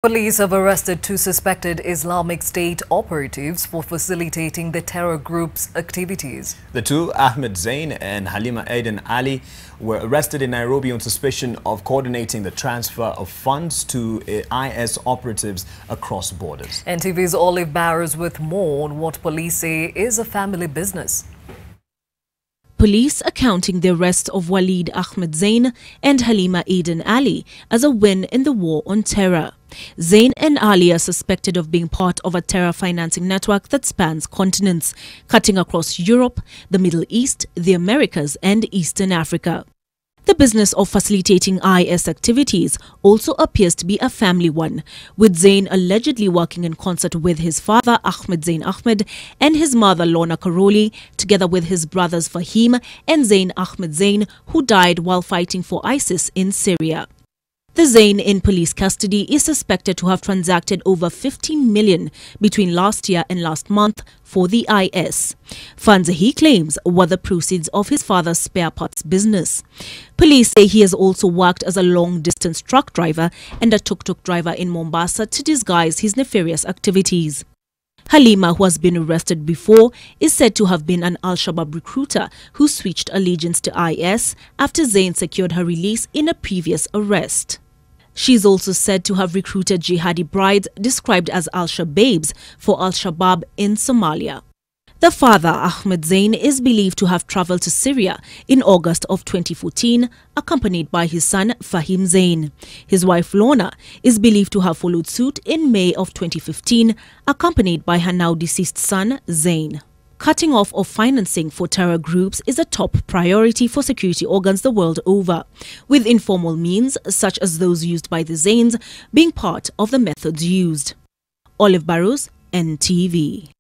Police have arrested two suspected Islamic State operatives for facilitating the terror group's activities. The two, Ahmed, Zein and Halima Adan Ali, were arrested in Nairobi on suspicion of coordinating the transfer of funds to IS operatives across borders. NTV's Olive Burrows with more on what police say is a family business. Police accounting the arrest of Walid Ahmed Zein and Halima Adan Ali as a win in the war on terror. Zein and Ali are suspected of being part of a terror financing network that spans continents, cutting across Europe, the Middle East, the Americas and Eastern Africa. The business of facilitating IS activities also appears to be a family one, with Zein allegedly working in concert with his father Ahmed Zein Ahmed and his mother Lorna Karoli, together with his brothers Fahim and Zein Ahmed Zein, who died while fighting for ISIS in Syria. The Zein in police custody is suspected to have transacted over 15 million between last year and last month for the IS. Funds he claims were the proceeds of his father's spare parts business. Police say he has also worked as a long-distance truck driver and a tuk-tuk driver in Mombasa to disguise his nefarious activities. Halima, who has been arrested before, is said to have been an Al-Shabaab recruiter who switched allegiance to IS after Zein secured her release in a previous arrest. She is also said to have recruited jihadi brides described as Al-Shabaabs for Al-Shabaab in Somalia. The father, Ahmed Zein, is believed to have travelled to Syria in August of 2014, accompanied by his son Fahim Zein. His wife Lorna is believed to have followed suit in May of 2015, accompanied by her now deceased son Zein. Cutting off of financing for terror groups is a top priority for security organs the world over, with informal means such as those used by the Zeins being part of the methods used. Olive Burrows, NTV.